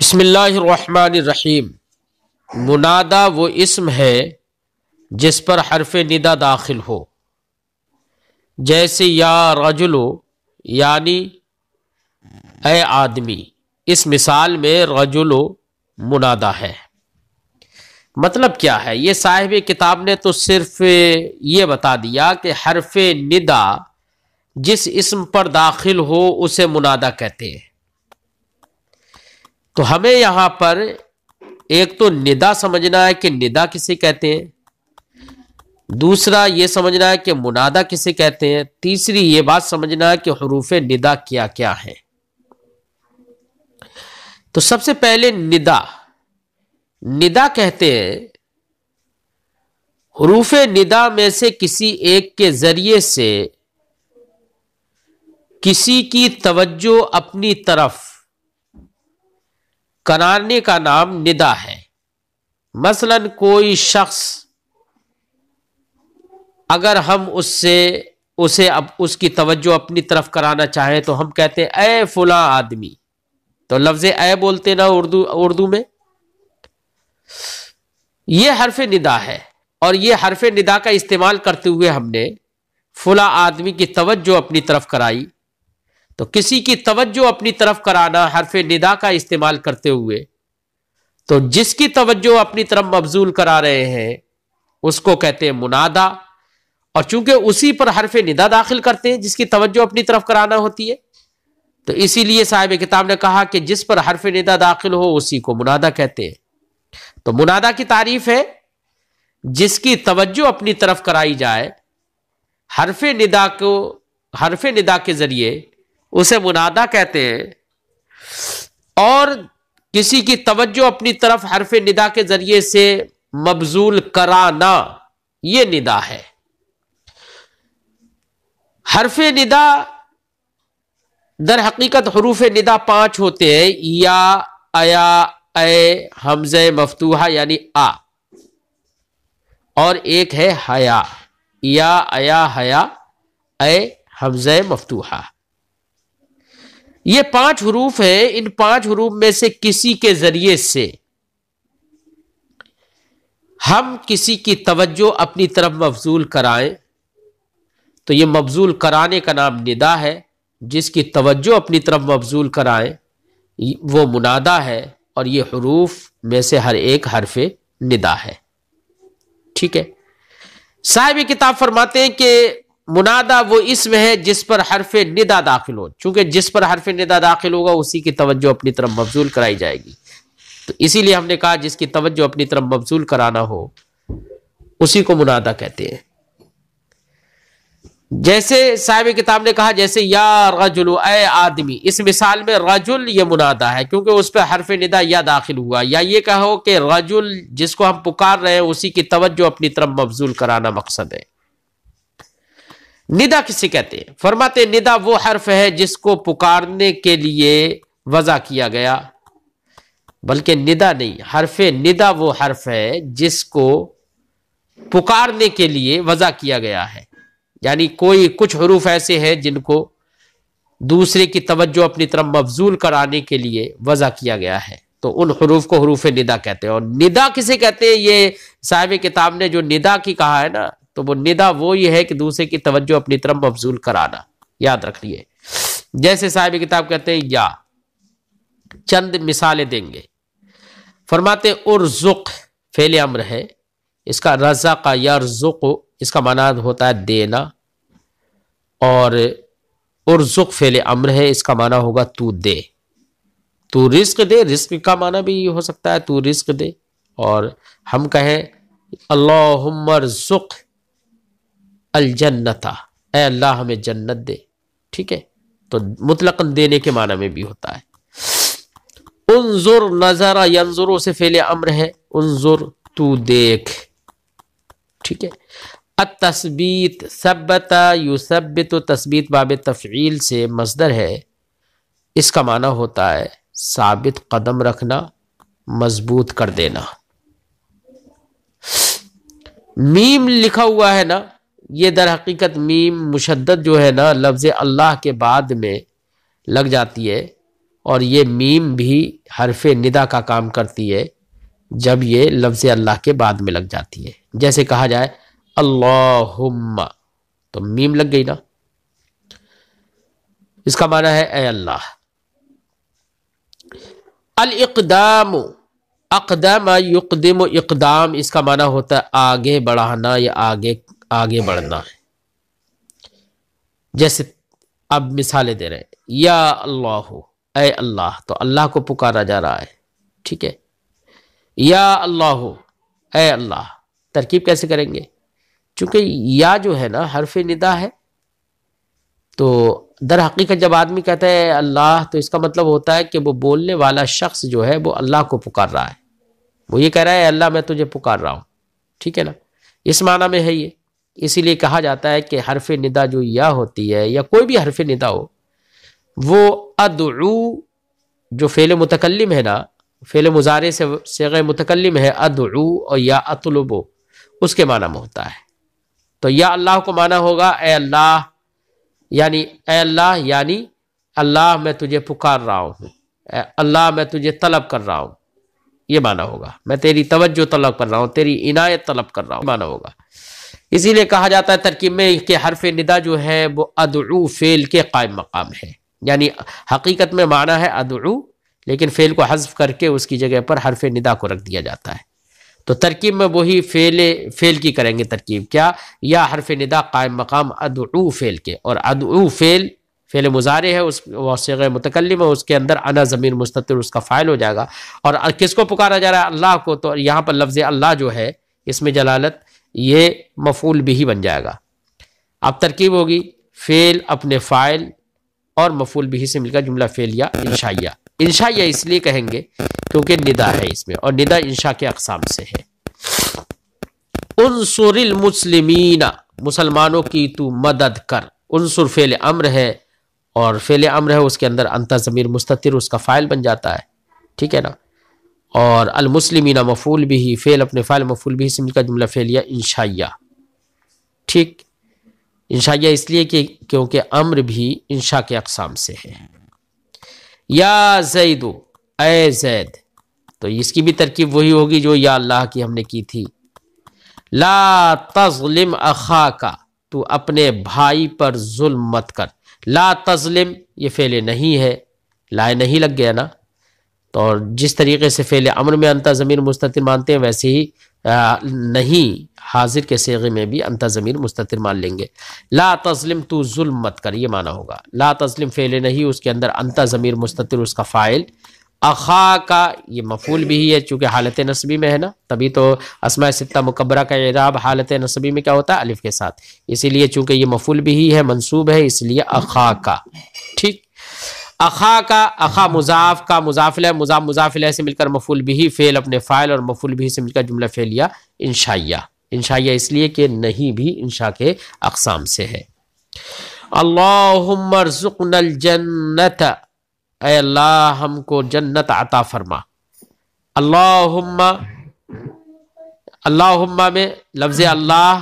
بسم اللہ الرحمن الرحیم۔ منادا وہ اسم ہے جس پر حرف ندا داخل ہو، جیسے یا رجلو یعنی اے آدمی۔ اس مثال میں رجلو منادا ہے۔ مطلب کیا ہے؟ یہ صاحب کتاب نے تو صرف یہ بتا دیا کہ حرف ندا جس اسم پر داخل ہو اسے منادا کہتے ہیں۔ تو ہمیں یہاں پر ایک تو ندا سمجھنا ہے کہ ندا کسے کہتے ہیں، دوسرا یہ سمجھنا ہے کہ منادا کسے کہتے ہیں، تیسری یہ بات سمجھنا ہے کہ حروف ندا کیا کیا ہیں۔ تو سب سے پہلے ندا کہتے ہیں حروف ندا میں سے کسی ایک کے ذریعے سے کسی کی توجہ اپنی طرف کرانے کا نام ندا ہے۔ مثلا کوئی شخص اگر ہم اسے اب اس کی توجہ اپنی طرف کرانا چاہیں تو ہم کہتے ہیں اے فلاں آدمی، تو لفظ اے بولتے نا اردو میں، یہ حرف ندا ہے۔ اور یہ حرف ندا کا استعمال کرتے ہوئے ہم نے فلاں آدمی کی توجہ اپنی طرف کرائی۔ تو کسی کی توجہ اپنی طرف کرانا حرف ندا کا استعمال کرتے ہوئے، تو جس کی توجہ اپنی طرف مبذول کرا رہے ہیں اس کو کہتے ہیں منادا، اور چونکہ اسی پر حرف ندا داخل کرتے ہیں جس کی توجہ اپنی طرف کرانا ہوتی ہے، تو اسی لیے صاحب کتاب نے کہا کہ جس پر حرف ندا داخل ہو اسی کو منادا کہتے ہیں۔ تو منادا کی تعریف ہے جس کی توجہ اپنی طرف کرائی جائے، حرف ندا کے ذریعے اسے منادا کہتے ہیں، اور کسی کی توجہ اپنی طرف حرف ندا کے ذریعے سے مبذول کرانا یہ ندا ہے۔ حرف ندا در حقیقت حروف ندا 5 ہوتے ہیں، یا ایا اے حمزہ مفتوحہ یعنی آ، اور ایک ہے حیا، یا ایا حیا اے حمزہ مفتوحہ۔ یہ 5 حروف ہیں۔ ان 5 حروف میں سے کسی کے ذریعے سے ہم کسی کی توجہ اپنی طرف مبذول کرائیں تو یہ مبذول کرانے کا نام ندا ہے۔ جس کی توجہ اپنی طرف مبذول کرائیں وہ منادا ہے، اور یہ حروف میں سے ہر ایک حرف ندا ہے۔ ٹھیک ہے۔ صاحب کتاب فرماتے ہیں کہ منادا وہ اسم ہے جس پر حرف ندا داخل ہو، چونکہ جس پر حرف ندا داخل ہوگا اسی کی توجہ اپنی طرف مبذول کرائی جائے گی، تو اسی لیے ہم نے کہا جس کی توجہ اپنی طرف مبذول کرانا ہو اسی کو منادا کہتے ہیں۔ جیسے صاحب کتاب نے کہا جیسے یا رجل اے آدمی، اس مثال میں رجل یہ منادا ہے کیونکہ اس پہ حرف ندا یا داخل ہوا، یا یہ کہو کہ رجل جس کو ہم پکار رہے ہیں اسی کی توجہ اپنی طرف مبذول کرانا مقصد ہے۔ ندا کسے کہتے ہیں؟ فرماتے ہیں ندا وہ حرف ہے جس کو پکارنے کے لیے وضع کیا گیا، بلکہ ندا نہیں، حرف ندا وہ حرف ہے جس کو پکارنے کے لیے وضع کیا گیا ہے۔ یعنی کچھ حروف ایسے ہیں جن کو دوسرے کی توجہ اپنی طرف مبذول کرانے کے لیے وضع کیا گیا ہے، تو ان حروف کو حروف ندا کہتے ہیں۔ اور ندا کسے کہتے ہیں؟ یہ صاحب کتاب نے جو ندا کی کہا ہے نا، تو وہ ندا وہی ہے کہ دوسرے کی توجہ اپنی طرف مبذول کرانا، یاد رکھ لیے۔ جیسے صاحب کتاب کہتے ہیں یا، چند مثالیں دیں گے۔ فرماتے ارزق فعل امر ہے، اس کا رزق یرزق اس کا معنی ہوتا ہے دینا، اور ارزق فعل امر ہے، اس کا معنی ہوگا تو دے، تو رزق دے، رزق کا معنی بھی ہو سکتا ہے تو رزق دے۔ اور ہم کہیں اللہم ارزق الجنت، اے اللہ ہمیں جنت دے، ٹھیک ہے، تو مطلقاً دینے کے معنی میں بھی ہوتا ہے۔ انظر نظر ینظر سے فعل امر ہے، انظر تو دیکھ، ٹھیک ہے۔ التثبیت ثبت یثبت، تثبیت باب تفعیل سے مصدر ہے، اس کا معنی ہوتا ہے ثابت قدم رکھنا، مضبوط کر دینا۔ میم لکھا ہوا ہے نا، یہ در حقیقت میم مشدد جو ہے نا لفظ اللہ کے بعد میں لگ جاتی ہے، اور یہ میم بھی حرف ندا کا کام کرتی ہے جب یہ لفظ اللہ کے بعد میں لگ جاتی ہے. جیسے کہا جائے اللہم، تو میم لگ گئی نا، اس کا معنی ہے اے اللہ. الاقدام، اقدام یقدم، اقدام اس کا معنی ہوتا ہے آگے بڑھانا یا آگے بڑھنا. جیسے اب مثالیں دے رہے ہیں، یا اللہ، اے اللہ، تو اللہ کو پکارا جا رہا ہے. ٹھیک ہے، یا اللہ، اے اللہ. ترکیب کیسے کریں گے؟ چونکہ یا جو ہے نا حرف ندا ہے، تو در حقیقت جب آدمی کہتا ہے اللہ تو اس کا مطلب ہوتا ہے کہ وہ بولنے والا شخص جو ہے وہ اللہ کو پکار رہا ہے. وہ یہ کہہ رہا ہے اللہ میں تجھے پکار رہا ہوں. ٹھیک ہے نا، اس معنی میں ہے یہ. اسی لیے کہا جاتا ہے کہ حرف ندا جو یا ہوتی ہے یا کوئی بھی حرف ندا ہو، وہ ادعو جو فعل متکلم ہے نا، فعل مضارع سے صیغہ متکلم ہے ادعو، اور یا اطلب اس کے معنی میں ہوتا ہے. تو یا اللہ کو معنی ہوگا اے اللہ، یعنی اے اللہ، یعنی اللہ میں تجھے پکار رہا ہوں، اللہ میں تجھے طلب کر رہا ہوں، یہ معنی ہوگا. میں تیری توجہ طلب کر رہا ہوں، تیری عنایت طلب کر رہا ہوں، معنی ہوگا. اسی لیے کہا جاتا ہے ترکیب میں کہ حرف ندا جو ہے وہ ادعو فعل کے قائم مقام ہے. یعنی حقیقت میں معنی ہے ادعو، لیکن فعل کو حذف کر کے اس کی جگہ پر حرف ندا کو رکھ دیا جاتا ہے. تو ترکیب میں وہی فعل کی کریں گے ترکیب، کیا؟ یا حرف ندا قائم مقام ادعو فعل کے، اور ادعو فعل مضارع ہے، اس صیغہ متکلم ہے، اس کے اندر انا ضمیر مستتر اس کا فاعل ہو جائے گا. اور کس کو پکارا جا رہا ہے؟ اللہ کو. تو یہاں پر لفظ اللہ جو ہے اس میں جلالت یہ مفعول بھی بن جائے گا. اب ترکیب ہوگی فعل اپنے فاعل اور مفعول بھی سے مل کر جملہ فعلیہ انشائیہ. انشائیہ اس لیے کہیں گے کیونکہ ندا ہے اس میں، اور ندا انشاء کے اقسام سے ہے. انصر المسلمین، مسلمانوں کی تو مدد کر. انصر فعل امر ہے، اور فعل امر ہے اس کے اندر انت ضمیر مستتر اس کا فاعل بن جاتا ہے. ٹھیک ہے نا. اور المسلمین مفعول بھی، فعل اپنے فاعل مفعول بھی سے مل کر جملہ فعلیہ انشائیہ. ٹھیک، انشائیہ اس لیے کہ کیونکہ امر بھی انشاء کے اقسام سے ہے. یا زید، اے زید، تو اس کی بھی ترکیب وہی ہوگی جو یا اللہ کی ہم نے کی تھی. لا تظلم اخاک، تو اپنے بھائی پر ظلم مت کر. لا تظلم یہ فعل نہیں ہے، لا نہیں لگ گیا نا. تو اور جس طریقے سے فعل امر میں انت ضمیر مستتر مانتے ہیں، ویسے ہی نہیں حاضر کے صیغے میں بھی انت ضمیر مستتر مان لیں گے. لا تظلم، تو ظلم مت کر، یہ معنی ہوگا. لا تظلم فعل نہیں، اس کے اندر انت ضمیر مستتر اس کا فاعل. اخا کا یہ مفعول بھی ہے، چونکہ حالت نصبی میں ہے نا، تبھی تو اسماء ستہ مکبرہ کا اعراب حالت نصبی میں کیا ہوتا ہے؟ الف کے ساتھ. اسی لیے چونکہ یہ مفعول بھی ہے، منصوب ہے، اس لیے اخا کا. ٹھیک، اخا کا، اخا مضاف کا مضاف الیہ، مضاف الیہ سے مل کر مفعول بھی، فعل اپنے فاعل اور مفعول بھی سے مل کر جملہ فعلیہ انشائیہ. انشائیہ اس لیے کہ نہیں بھی انشاء کے اقسام سے ہے. اللہم ارزقنا الجنت، اے اللہ ہم کو جنت عطا فرما. اللہم میں لفظ اللہ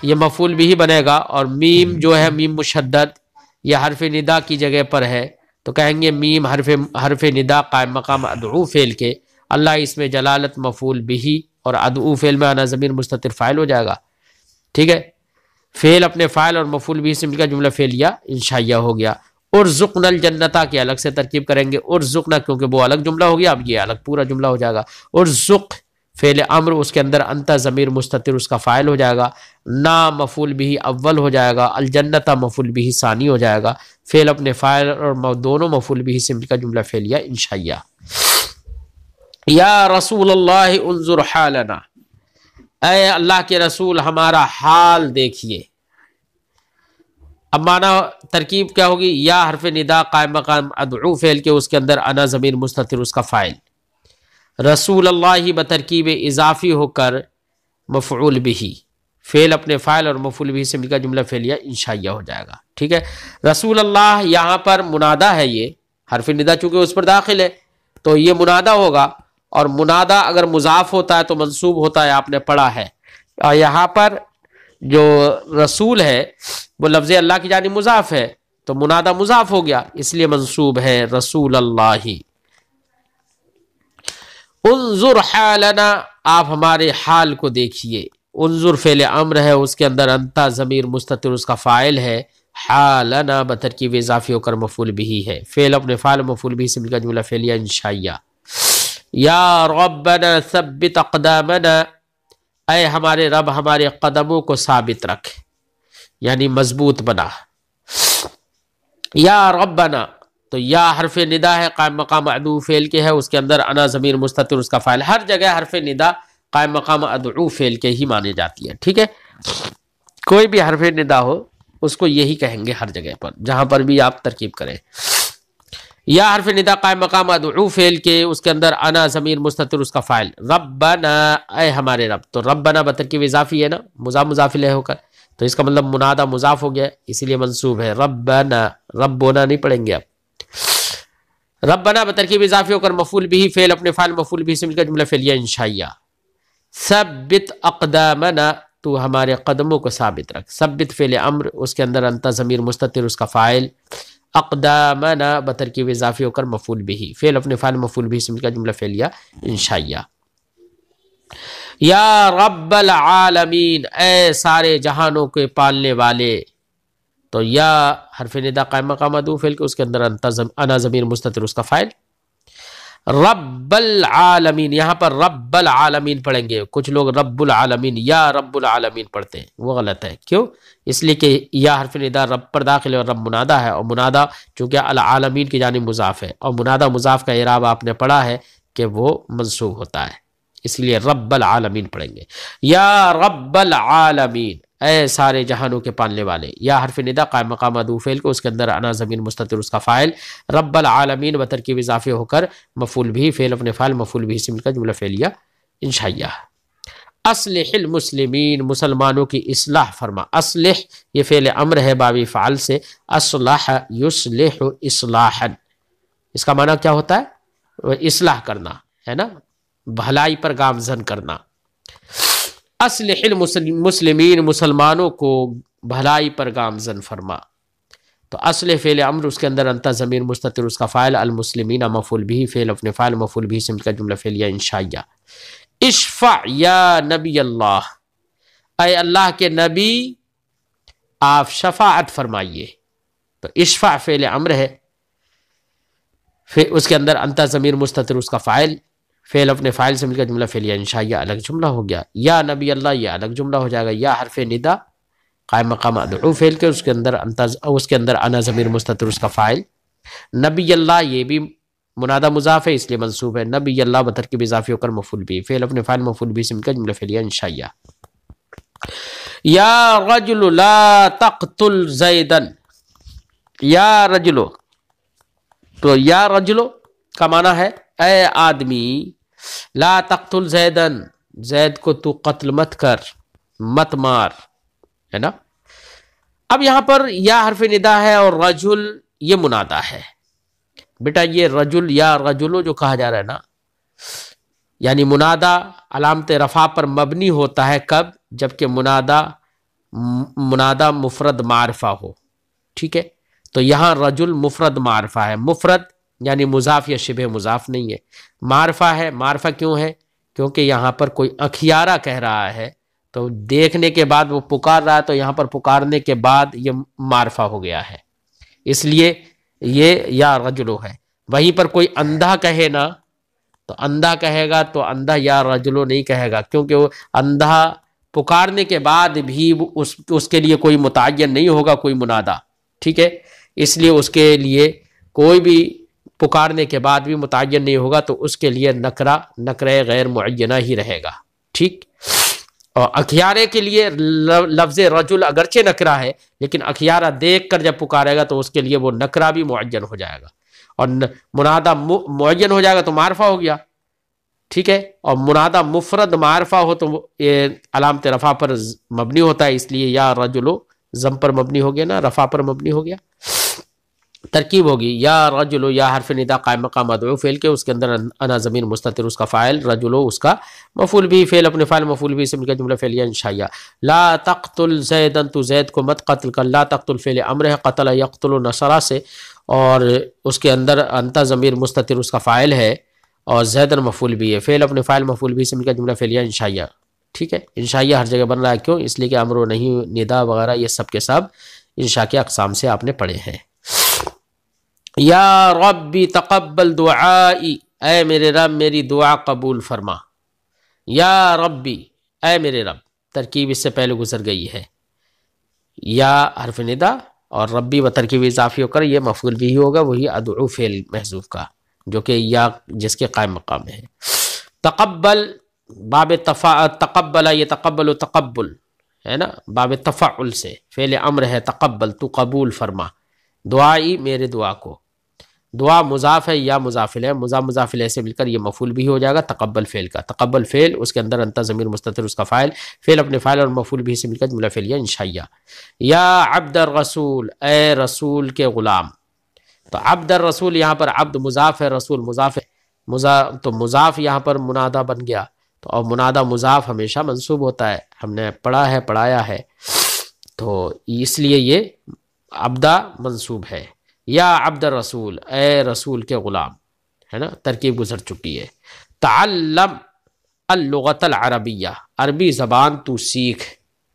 یہ مفعول بھی بنے گا، اور میم جو ہے میم مشدد یہ حرف ندا کی جگہ پر ہے، تو کہیں گے میم حرف ندا قائم مقام ادعو فعل کے. اللہ اس میں جلالت مفعول بھی، اور ادعو فعل میں انا ضمیر مستتر فاعل ہو جائے گا. ٹھیک ہے، فعل اپنے فاعل اور مفعول بھی سے مل کر جملہ فعلیہ انشائیہ ہو گیا. ارزقنا الجنت کی الگ سے ترکیب کریں گے. ارزقنا کیونکہ وہ الگ جملہ ہو گیا، اب یہ الگ پورا جملہ ہو جائے گا. ارزق فعل امر، اس کے اندر انت ضمیر مستتر اس کا فاعل ہو جائے گا. نا مفعول بھی اول ہو جائے گا. الجنت مفعول بھی ثانی ہو جائے گا. فعل اپنے فاعل اور دونوں مفعول بھی سے مل کر جملہ فعلیہ انشائیہ. یا رسول اللہ انظر حالنا، اے اللہ کے رسول ہمارا حال دیکھیے. اب معنی ترکیب کیا ہوگی؟ یا حرف ندا قائم مقام ادعو فعل کے، اس کے اندر انا ضمیر مستتر اس کا فاعل. رسول اللہ بترکیب اضافی ہو کر مفعول بھی، فعل اپنے فاعل اور مفعول بھی سے مل کر جملہ فعلیہ انشائیہ ہو جائے گا. ٹھیک ہے، رسول اللہ یہاں پر منادا ہے، یہ حرف ندا چونکہ اس پر داخل ہے تو یہ منادا ہوگا. اور منادا اگر مضاف ہوتا ہے تو منصوب ہوتا ہے، آپ نے پڑھا ہے. اور یہاں پر جو رسول ہے وہ لفظ اللہ کی جانب مضاف ہے، تو منادہ مضاف ہو گیا، اس لیے منصوب ہے رسول اللہ۔ انظر حالنا، آپ ہمارے حال کو دیکھیے۔ انظر فعل امر ہے، اس کے اندر انتا ضمیر مستتر اس کا فاعل ہے، حالنا بترکیب اضافی ہو کر مفعول بھی ہے، فعل اپنے فاعل مفعول بھی سے مل کر جملہ فعلیہ انشائیہ۔ یا ربنا ثبت اقدامنا، اے ہمارے رب ہمارے قدموں کو ثابت رکھ، یعنی مضبوط بنا۔ یا ربنا، تو یا حرف ندا ہے، قائم مقام ادعو فعل کے ہے، اس کے اندر انا ضمیر مستتر اس کا فاعل، ہر جگہ حرف ندا قائم مقام ادعو فعل کے ہی مانی جاتی ہے، ٹھیک ہے؟ کوئی بھی حرف ندا ہو اس کو یہی کہیں گے ہر جگہ پر، جہاں پر بھی آپ ترکیب کریں۔ یا حرف ندا قائم مقام ادعو فعل کے، اس کے اندر انا ضمیر مستتر اس کا فاعل، ربنا اے ہمارے رب، تو ربنا بترکیب اضافی ہے نا، مضاف مضاف الیہ ہو کر، تو اس کا مطلب منادہ مضاف ہو گیا، اسی لیے منصوب ہے ربنا، ربنا نہیں پڑھیں گے آپ۔ ربنا بترکیب اضافی ہو کر مفعول بھی، فعل اپنے فاعل مفعول بھی سے مل کر جملہ فعلیہ انشائیہ۔ ثبت اقدامنا، تو ہمارے قدموں کو ثابت رکھ، ثبت فعل امر، اس کے اندر انت ضمیر مستتر اس کا فاعل، اقدامنا بترکیب اضافی ہو کر مفعول بھی، فعل اپنے فاعل مفعول بھی سے مل کر جملہ فعلیہ انشائیہ۔ یا رب العالمین، اے سارے جہانوں کے پالنے والے، تو یا حرف ندا قائم مقام ادعو فعل کے، اس کے اندر انا ضمیر مستتر اس کا فاعل، رب العالمین، یہاں پر رب العالمین پڑھیں گے، کچھ لوگ رب العالمین یا رب العالمین پڑھتے ہیں، وہ غلط ہے، کیوں؟ اس لیے کہ یا حرف ندا رب پر داخل ہے اور رب منادہ ہے، اور منادہ چونکہ العالمین کی جانب مضاف ہے، اور منادہ مضاف کا اعراب آپ نے پڑھا ہے کہ وہ منصوب ہوتا ہے، اس لیے رب العالمین پڑھیں گے۔ یا رب العالمین، اے سارے جہانوں کے پالنے والے، یا حرف ندا قائم مقام ادعو فعل کو، اس کے اندر انا ضمیر مستتر اس کا فاعل، رب العالمین بترکیب اضافی ہو کر مفعول بھی، فعل اپنے فاعل مفعول بھی سے مل کر جملہ فعلیہ انشائیہ۔ اصلح المسلمین، مسلمانوں کی اصلاح فرما، اصلح یہ فعل امر ہے بابی فعل سے، اصلح یصلح اصلاحا، اس کا معنی کیا ہوتا ہے؟ اصلاح کرنا ہے نا، بھلائی پر گامزن کرنا۔ اصلح المسلمین، مسلمانوں کو بھلائی پر گامزن فرما، تو اصل فعل امر، اس کے اندر انت ضمیر مستتر اس کا فاعل، المسلمین مفعول بھی، فعل اپنے فاعل مفعول بھی سے مل کر جملہ فعلیہ انشائیہ۔ اشفع یا نبی اللہ، اے اللہ کے نبی آپ شفاعت فرمائیے، تو اشفع فعل امر ہے، اس کے اندر انت ضمیر مستتر اس کا فاعل، فعل اپنے فاعل سے مل کر جملہ فعلیہ انشائیہ، الگ جملہ ہو گیا۔ یا نبی اللہ یہ الگ جملہ ہو جائے گا، یا حرف ندا قائم مقام ادعو فعل کے، اس کے اندر انا ضمیر مستتر اس کا فاعل، نبی اللہ یہ بھی منادہ مضاف ہے اس لیے منصوب ہے، نبی اللہ بترکیب اضافی ہو کر مفعول بھی، فعل اپنے فاعل مفعول بھی سے مل کر جملہ فعلیہ انشائیہ۔ یا رجل لا تقتل زیدا، یا رجلو، تو یا رجلو کا معنی ہے اے آدمی، لا تقتل زیدن، زید کو تو قتل مت کر، مت مار، ہے نا۔ اب یہاں پر یا حرف ندا ہے اور رجل یہ منادہ ہے، بیٹا یہ رجل یا رجلو جو کہا جا رہا ہے نا، یعنی منادہ علامت رفع پر مبنی ہوتا ہے کب؟ جبکہ منادہ مفرد معرفہ ہو، ٹھیک ہے؟ تو یہاں رجل مفرد معرفہ ہے، مفرد یعنی مضاف یا شبہ مضاف نہیں ہے، معرفہ ہے۔ معرفہ کیوں ہے؟ کیونکہ یہاں پر کوئی اخیارہ کہہ رہا ہے، تو دیکھنے کے بعد وہ پکار رہا ہے، تو یہاں پر پکارنے کے بعد یہ معرفہ ہو گیا ہے، اس لیے یہ یا رجلو ہے۔ وہیں پر کوئی اندھا کہے نا، تو اندھا کہے گا تو اندھا یا رجلو نہیں کہے گا، کیونکہ وہ اندھا پکارنے کے بعد بھی اس کے لیے کوئی متعین نہیں ہوگا کوئی منادہ، ٹھیک ہے؟ اس لیے اس کے لیے کوئی بھی پکارنے کے بعد بھی متعین نہیں ہوگا، تو اس کے لیے نکرہ غیر معینہ ہی رہے گا، ٹھیک؟ اور اخیارے کے لیے لفظ رجل اگرچہ نکرہ ہے، لیکن اخیارہ دیکھ کر جب پکارے گا تو اس کے لیے وہ نکرہ بھی معین ہو جائے گا، اور منادہ معین ہو جائے گا تو معرفہ ہو گیا، ٹھیک ہے؟ اور منادہ مفرد معرفہ ہو تو یہ علامت رفع پر مبنی ہوتا ہے، اس لیے یا رجلو ضم پر مبنی ہو گیا نا، رفع پر مبنی ہو گیا۔ ترکیب ہوگی یا رجلو، یا حرف ندا قائم مقام مدعو فعل کے، اس کے اندر انا ضمیر مستتر اس کا فاعل، رجلو اس کا مفعول بھی، فعل اپنے فاعل مفعول بھی سے مل کر جملہ فعلیہ انشائیہ۔ لا تقتل زیدن، تو زید کو مت قتل کر، لا تقتل فعل امر ہے، قتل یقتل نصرہ سے، اور اس کے اندر انتا ضمیر مستتر اس کا فاعل ہے اور زیدن مفعول بھی ہے، فعل اپنے فاعل مفعول بھی سے مل کر جملہ فعلیہ انشائیہ۔ ٹھیک ہے، انشائیہ ہر جگہ بن رہا ہے، کیوں؟ اس لیے کہ امر و نہیں، ندا وغیرہ یہ سب کے سب انشاء کے اقسام سے آپ نے پڑھے ہیں۔ یا ربی تقبل دعائی، اے میرے رب میری دعا قبول فرما، یا ربی اے میرے رب، ترکیب اس سے پہلے گزر گئی ہے، یا حرف ندا اور ربی و ترکیب اضافی ہو کر یہ مفعول بھی ہوگا، وہی ادعو فعل محذوف کا جو کہ یا جس کے قائم مقام میں ہے۔ تقبل باب تقبل، یہ تقبل و تقبل ہے نا، باب تفعل سے، فعل امر ہے تقبل، تو قبول فرما، دعائی میرے دعا کو، دعا مضاف ہے یا مضاف ہے، مضاف الیہ سے مل کر یہ مفعول بھی ہو جائے گا تقبل فعل کا، تقبل فعل اس کے اندر انتا ضمیر مستتر اس کا فاعل، فعل اپنے فاعل اور مفعول بھی سے مل کر جملہ فعلیہ انشائیہ۔ یا عبد الرسول، اے رسول کے غلام، تو عبد الرسول یہاں پر عبد مضاف ہے، رسول مضاف ہے، تو مضاف یہاں پر منادہ بن گیا، تو اور منادہ مضاف ہمیشہ منصوب ہوتا ہے، ہم نے پڑھا ہے پڑھایا ہے، تو اس لیے یہ عبدہ منصوب ہے۔ یا عبد الرسول، اے رسول کے غلام، ہے نا، ترکیب گزر چکی ہے۔ تعلم اللغت العربیہ، عربی زبان تو سیکھ،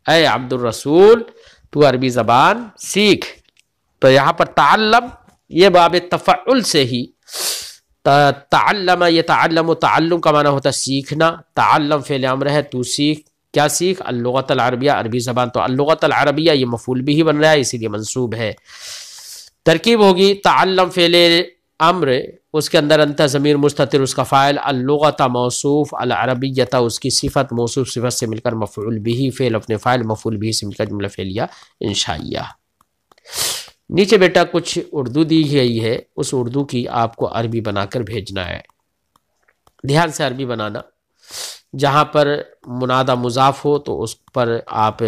اے عبد الرسول تو عربی زبان سیکھ، تو یہاں پر تعلم یہ باب تفعل سے ہی، تعلم یہ تعلم و تعلم کا معنی ہوتا ہے سیکھنا، تعلم فعل امر ہے تو سیکھ، کیا سیکھ؟ اللغت العربیہ عربی زبان، تو اللغت العربیہ یہ مفعول بھی بن رہا ہے اسی لیے منصوب ہے۔ ترکیب ہوگی تعلم فعل امر، اس کے اندر انت ضمیر مستتر اس کا فاعل، اللغت موصوف، العربیۃ اس کی صفت، موصوف صفت سے مل کر مفعول بھی، فعل اپنے فاعل مفعول بھی سے مل کر جملہ فعلیہ انشائیہ۔ نیچے بیٹا کچھ اردو دی گئی ہے، اس اردو کی آپ کو عربی بنا کر بھیجنا ہے، دھیان سے عربی بنانا، جہاں پر منادہ مضاف ہو تو اس پر آپ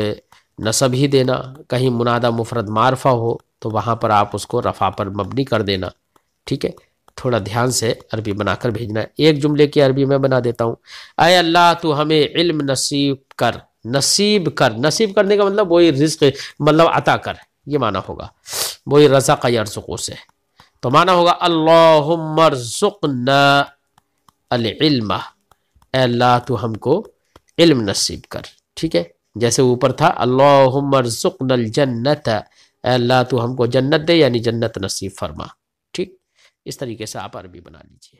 نصب ہی دینا، کہیں منادہ مفرد معرفہ ہو تو وہاں پر آپ اس کو رفع پر مبنی کر دینا، ٹھیک ہے، تھوڑا دھیان سے عربی بنا کر بھیجنا ہے۔ ایک جملے کی عربی میں بنا دیتا ہوں، اے اللہ تو ہمیں علم نصیب کر، نصیب کر، نصیب کرنے کا مطلب وہی رزق، مطلب عطا کر، یہ معنی ہوگا، وہی رزق یرزقو سے، تو معنی ہوگا اللہم ارزقنا العلم، اے اللہ تو ہم کو علم نصیب کر، ٹھیک ہے، جیسے اوپر تھا اللہم ارزقنا الجنت، اے اللہ تو ہم کو جنت دے، یعنی جنت نصیب فرما، ٹھیک، اس طریقے سے آپ عربی بنا لیجئے۔